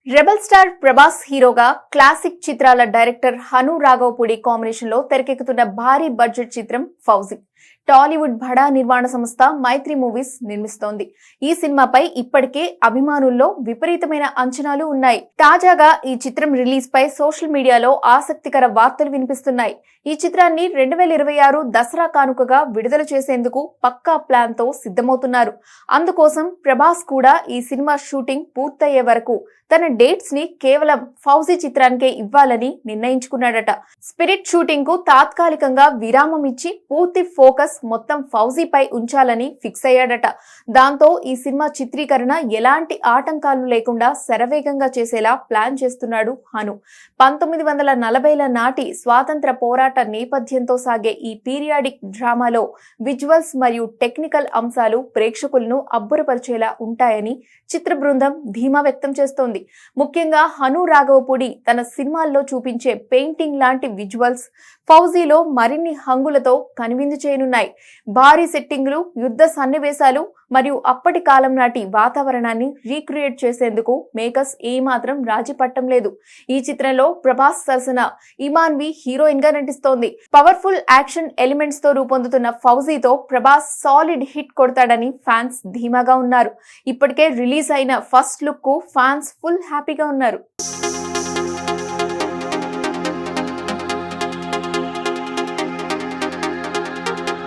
Rebel star Prabhas హీరోగా classic చిత్రాల director Hanu Raghavapudi combination లో తెరకెక్కుతున్న భారీ బడ్జెట్ చిత్రం ఫౌజీ. టాలీవుడ్ బడా నిర్మాణ సంస్థ మైత్రి మూవీస్ నిర్మిస్తోంది. ఈ సినిమాపై ఇప్పటికే అభిమానుల్లో విపరీతమైన అంచనాలు ఉన్నాయి. తాజాగా ఈ చిత్రం రిలీజ్ పై సోషల్ మీడియాలో ఆసక్తికర వార్తలు వినిపిస్తున్నాయి. ఈ చిత్రాన్ని 2026 దసరా కానుకగా విడుదల చేసేందుకు పక్కా ప్లాన్ తో సిద్ధమవుతున్నారు. అందుకోసం ప్రభాస్ కూడా ఈ సినిమా షూటింగ్ పూర్తయ్యే వరకు తన డేట్స్ ని కేవలం ఫౌజీ చిత్రానికే ఇవ్వాలని నిర్ణయించుకున్నాడట. స్పిరిట్ షూటింగ్ కు తాత్కాలికంగా విరామం ఇచ్చి పూర్తి ఫోకస్ మొత్తం ఫౌజీపై ఉంచాలని ఫిక్స్ అయ్యాడట. దాంతో ఈ సినిమా చిత్రీకరణ ఎలాంటి ఆటంకాలు లేకుండా శరవేగంగా చేసేలా ప్లాన్ చేస్తున్నాడు హను. 1940ల నాటి స్వాతంత్ర పోరాట నేపథ్యంతో సాగే ఈ పీరియాడిక్ డ్రామాలో విజువల్స్ మరియు టెక్నికల్ అంశాలు ప్రేక్షకులను అబ్బురపరిచేలా ఉంటాయని చిత్ర బృందం ధీమా వ్యక్తం చేస్తోంది. ముఖ్యంగా హను రాఘవపూడి తన సినిమాల్లో చూపించే పెయింటింగ్ లాంటి విజువల్స్ ఫౌజీలో మరిన్ని హంగులతో కనువిందు చేయనున్నాయి. భారీ సెట్టింగులు, యుద్ధ సన్నివేశాలు మరియు అప్పటి కాలం నాటి వాతావరణాన్ని రీక్రియేట్ చేసేందుకు మేకర్స్ ఏమాత్రం రాజీ పట్టం లేదు. ఈ చిత్రంలో ప్రభాస్ సరసన ఇమాన్వి హీరోయిన్ గా నటిస్తోంది. పవర్ఫుల్ యాక్షన్ ఎలిమెంట్స్ తో రూపొందుతున్న ఫౌజీతో ప్రభాస్ సాలిడ్ హిట్ కొడతాడని ఫ్యాన్స్ ధీమాగా ఉన్నారు. ఇప్పటికే రిలీజ్ అయిన ఫస్ట్ లుక్ కు ఫ్యాన్స్ ఫుల్ హ్యాపీగా ఉన్నారు.